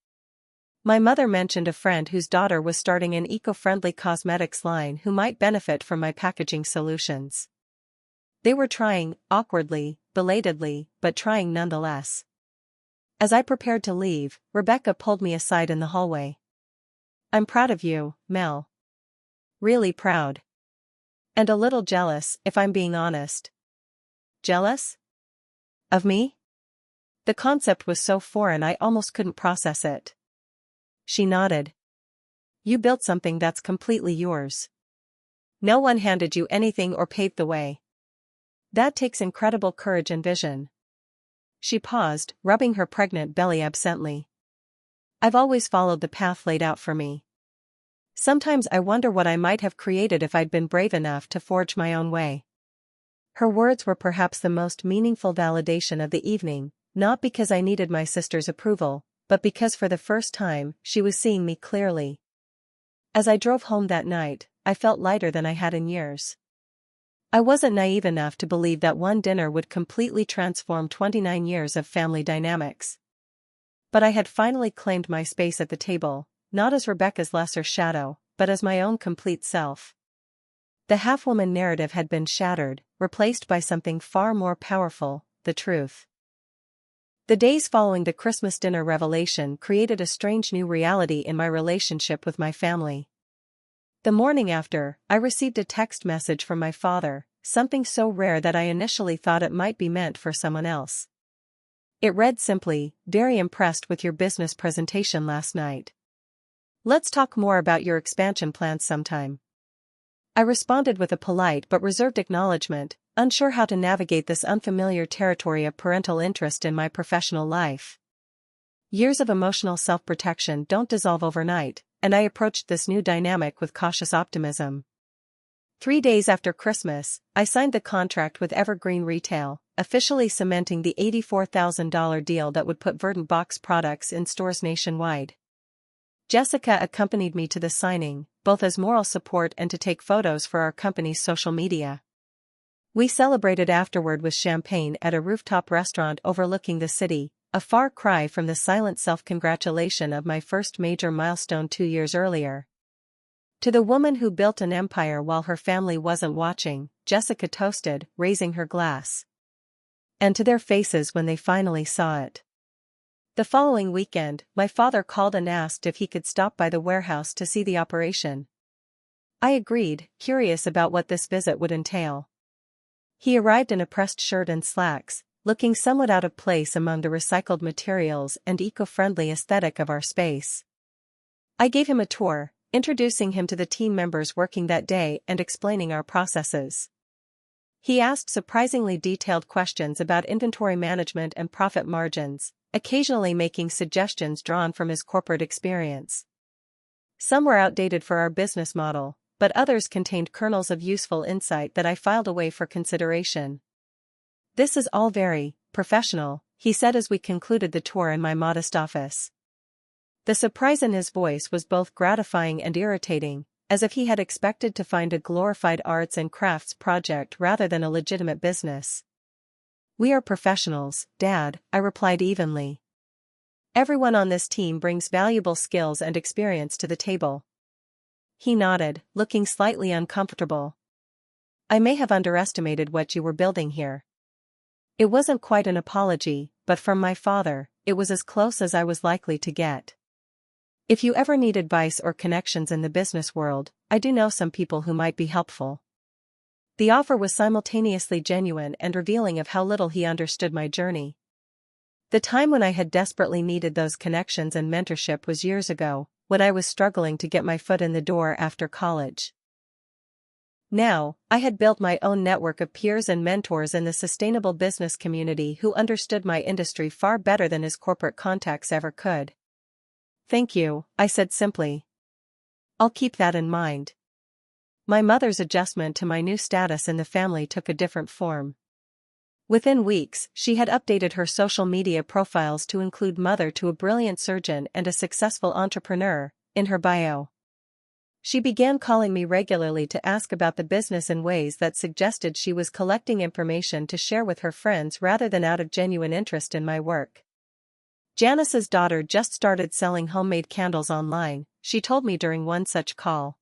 My mother mentioned a friend whose daughter was starting an eco-friendly cosmetics line who might benefit from my packaging solutions. They were trying, awkwardly, belatedly, but trying nonetheless. As I prepared to leave, Rebecca pulled me aside in the hallway. I'm proud of you, Mel. Really proud. And a little jealous, if I'm being honest. Jealous? Of me? The concept was so foreign I almost couldn't process it. She nodded. You built something that's completely yours. No one handed you anything or paved the way. That takes incredible courage and vision. She paused, rubbing her pregnant belly absently. I've always followed the path laid out for me. Sometimes I wonder what I might have created if I'd been brave enough to forge my own way. Her words were perhaps the most meaningful validation of the evening, not because I needed my sister's approval, but because for the first time, she was seeing me clearly. As I drove home that night, I felt lighter than I had in years. I wasn't naive enough to believe that one dinner would completely transform 29 years of family dynamics. But I had finally claimed my space at the table, not as Rebecca's lesser shadow, but as my own complete self. The half-woman narrative had been shattered, replaced by something far more powerful, the truth. The days following the Christmas dinner revelation created a strange new reality in my relationship with my family. The morning after, I received a text message from my father, something so rare that I initially thought it might be meant for someone else. It read simply, "Very impressed with your business presentation last night. Let's talk more about your expansion plans sometime." I responded with a polite but reserved acknowledgement, unsure how to navigate this unfamiliar territory of parental interest in my professional life. Years of emotional self-protection don't dissolve overnight, and I approached this new dynamic with cautious optimism. 3 days after Christmas, I signed the contract with Evergreen Retail, officially cementing the $84,000 deal that would put Verdant Box products in stores nationwide. Jessica accompanied me to the signing, both as moral support and to take photos for our company's social media. We celebrated afterward with champagne at a rooftop restaurant overlooking the city, a far cry from the silent self-congratulation of my first major milestone 2 years earlier. To the woman who built an empire while her family wasn't watching, Jessica toasted, raising her glass. And to their faces when they finally saw it. The following weekend, my father called and asked if he could stop by the warehouse to see the operation. I agreed, curious about what this visit would entail. He arrived in a pressed shirt and slacks, looking somewhat out of place among the recycled materials and eco-friendly aesthetic of our space. I gave him a tour, introducing him to the team members working that day and explaining our processes. He asked surprisingly detailed questions about inventory management and profit margins, occasionally making suggestions drawn from his corporate experience. Some were outdated for our business model, but others contained kernels of useful insight that I filed away for consideration. "This is all very professional," he said as we concluded the tour in my modest office. The surprise in his voice was both gratifying and irritating, as if he had expected to find a glorified arts and crafts project rather than a legitimate business. "We are professionals, Dad," I replied evenly. "Everyone on this team brings valuable skills and experience to the table." He nodded, looking slightly uncomfortable. "I may have underestimated what you were building here." It wasn't quite an apology, but from my father, it was as close as I was likely to get. "If you ever need advice or connections in the business world, I do know some people who might be helpful." The offer was simultaneously genuine and revealing of how little he understood my journey. The time when I had desperately needed those connections and mentorship was years ago, when I was struggling to get my foot in the door after college. Now, I had built my own network of peers and mentors in the sustainable business community who understood my industry far better than his corporate contacts ever could. "Thank you," I said simply. "I'll keep that in mind." My mother's adjustment to my new status in the family took a different form. Within weeks, she had updated her social media profiles to include mother to a brilliant surgeon and a successful entrepreneur in her bio. She began calling me regularly to ask about the business in ways that suggested she was collecting information to share with her friends rather than out of genuine interest in my work. "Janice's daughter just started selling homemade candles online," she told me during one such call.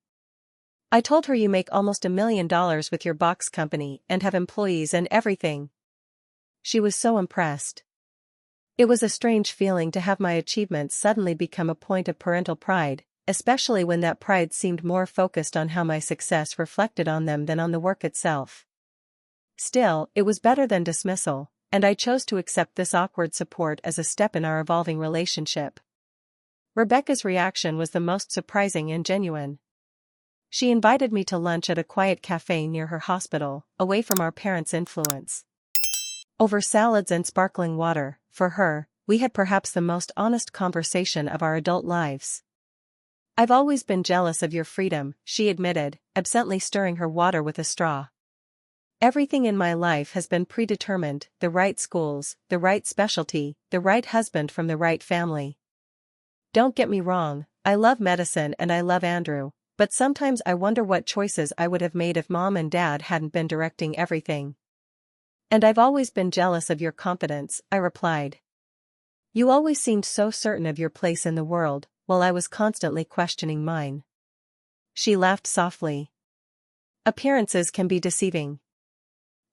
"I told her you make almost $1 million with your box company and have employees and everything." She was so impressed. It was a strange feeling to have my achievements suddenly become a point of parental pride, especially when that pride seemed more focused on how my success reflected on them than on the work itself. Still, it was better than dismissal, and I chose to accept this awkward support as a step in our evolving relationship. Rebecca's reaction was the most surprising and genuine. She invited me to lunch at a quiet cafe near her hospital, away from our parents' influence. Over salads and sparkling water, for her, we had perhaps the most honest conversation of our adult lives. "I've always been jealous of your freedom," she admitted, absently stirring her water with a straw. "Everything in my life has been predetermined: the right schools, the right specialty, the right husband from the right family. Don't get me wrong, I love medicine and I love Andrew, but sometimes I wonder what choices I would have made if Mom and Dad hadn't been directing everything." "And I've always been jealous of your confidence," I replied. "You always seemed so certain of your place in the world, while I was constantly questioning mine." She laughed softly. "Appearances can be deceiving.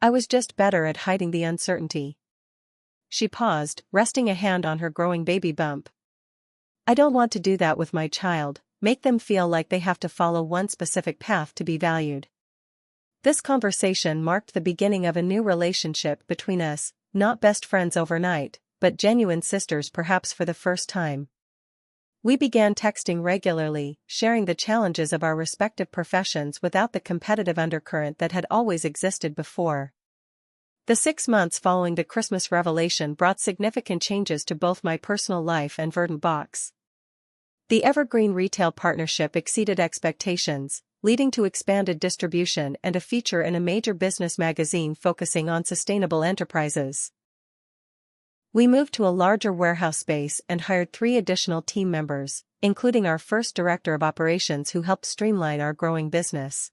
I was just better at hiding the uncertainty." She paused, resting a hand on her growing baby bump. "I don't want to do that with my child, make them feel like they have to follow one specific path to be valued." This conversation marked the beginning of a new relationship between us, not best friends overnight, but genuine sisters perhaps for the first time. We began texting regularly, sharing the challenges of our respective professions without the competitive undercurrent that had always existed before. The 6 months following the Christmas revelation brought significant changes to both my personal life and Verdant Box. The evergreen retail partnership exceeded expectations, leading to expanded distribution and a feature in a major business magazine focusing on sustainable enterprises. We moved to a larger warehouse space and hired 3 additional team members, including our first director of operations who helped streamline our growing business.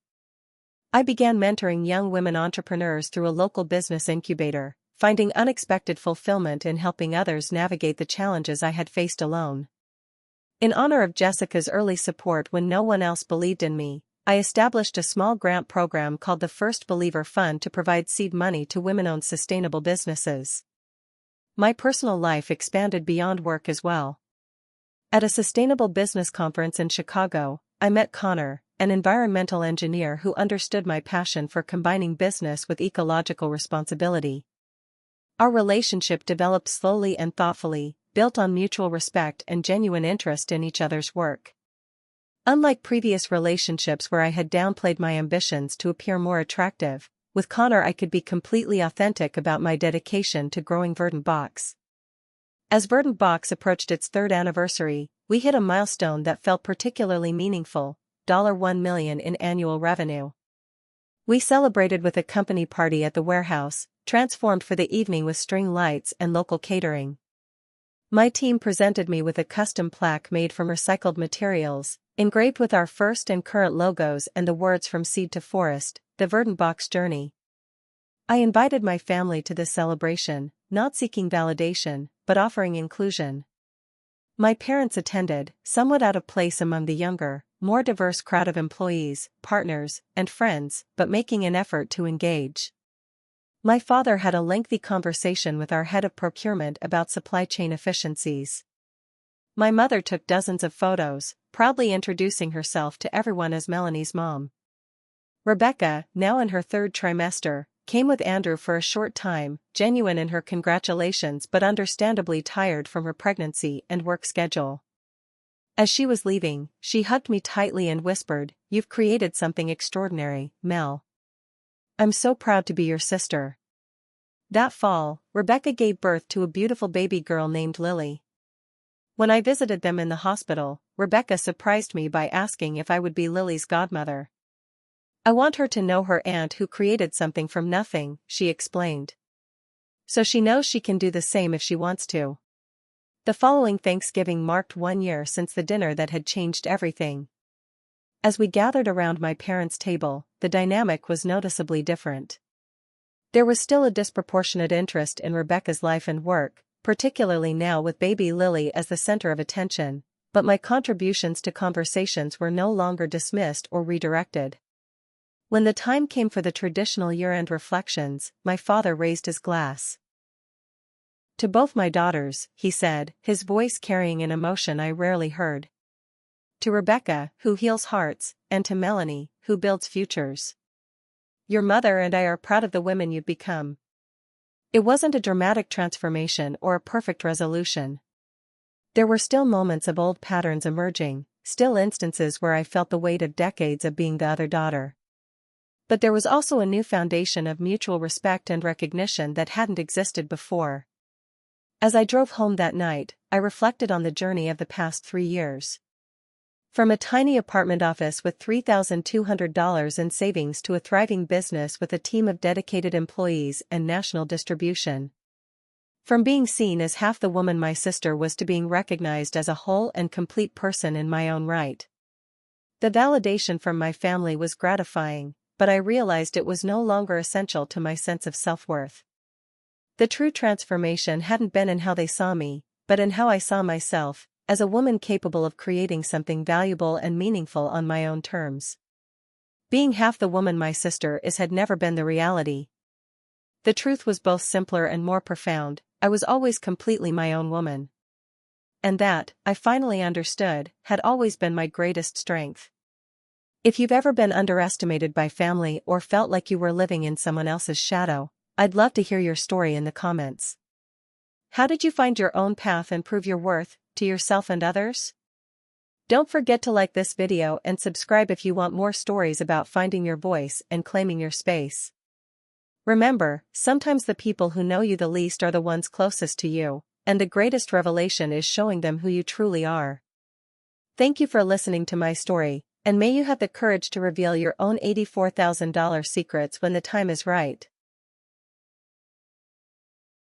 I began mentoring young women entrepreneurs through a local business incubator, finding unexpected fulfillment in helping others navigate the challenges I had faced alone. In honor of Jessica's early support when no one else believed in me, I established a small grant program called the First Believer Fund to provide seed money to women-owned sustainable businesses. My personal life expanded beyond work as well. At a sustainable business conference in Chicago, I met Connor, an environmental engineer who understood my passion for combining business with ecological responsibility. Our relationship developed slowly and thoughtfully, built on mutual respect and genuine interest in each other's work. Unlike previous relationships where I had downplayed my ambitions to appear more attractive, with Connor I could be completely authentic about my dedication to growing Verdant Box. As Verdant Box approached its 3rd anniversary, we hit a milestone that felt particularly meaningful: $1 million in annual revenue. We celebrated with a company party at the warehouse, transformed for the evening with string lights and local catering. My team presented me with a custom plaque made from recycled materials, engraved with our first and current logos and the words "From Seed to Forest, the Verdant Box Journey." I invited my family to this celebration, not seeking validation, but offering inclusion. My parents attended, somewhat out of place among the younger, more diverse crowd of employees, partners, and friends, but making an effort to engage. My father had a lengthy conversation with our head of procurement about supply chain efficiencies. My mother took dozens of photos, proudly introducing herself to everyone as Melanie's mom. Rebecca, now in her 3rd trimester, came with Andrew for a short time, genuine in her congratulations but understandably tired from her pregnancy and work schedule. As she was leaving, she hugged me tightly and whispered, "You've created something extraordinary, Mel. I'm so proud to be your sister." That fall, Rebecca gave birth to a beautiful baby girl named Lily. When I visited them in the hospital, Rebecca surprised me by asking if I would be Lily's godmother. "I want her to know her aunt who created something from nothing," she explained. "So she knows she can do the same if she wants to." The following Thanksgiving marked 1 year since the dinner that had changed everything. As we gathered around my parents' table, the dynamic was noticeably different. There was still a disproportionate interest in Rebecca's life and work, particularly now with baby Lily as the center of attention, but my contributions to conversations were no longer dismissed or redirected. When the time came for the traditional year-end reflections, my father raised his glass. "To both my daughters," he said, his voice carrying an emotion I rarely heard. "To Rebecca, who heals hearts, and to Melanie, who builds futures. Your mother and I are proud of the women you've become." It wasn't a dramatic transformation or a perfect resolution. There were still moments of old patterns emerging, still instances where I felt the weight of decades of being the other daughter. But there was also a new foundation of mutual respect and recognition that hadn't existed before. As I drove home that night, I reflected on the journey of the past 3 years. From a tiny apartment office with $3,200 in savings to a thriving business with a team of dedicated employees and national distribution. From being seen as half the woman my sister was to being recognized as a whole and complete person in my own right. The validation from my family was gratifying, but I realized it was no longer essential to my sense of self-worth. The true transformation hadn't been in how they saw me, but in how I saw myself, as a woman capable of creating something valuable and meaningful on my own terms. Being half the woman my sister is had never been the reality. The truth was both simpler and more profound. I was always completely my own woman. And that, I finally understood, had always been my greatest strength. If you've ever been underestimated by family or felt like you were living in someone else's shadow, I'd love to hear your story in the comments. How did you find your own path and prove your worth to yourself and others? Don't forget to like this video and subscribe if you want more stories about finding your voice and claiming your space. Remember, sometimes the people who know you the least are the ones closest to you, and the greatest revelation is showing them who you truly are. Thank you for listening to my story, and may you have the courage to reveal your own $84,000 secrets when the time is right.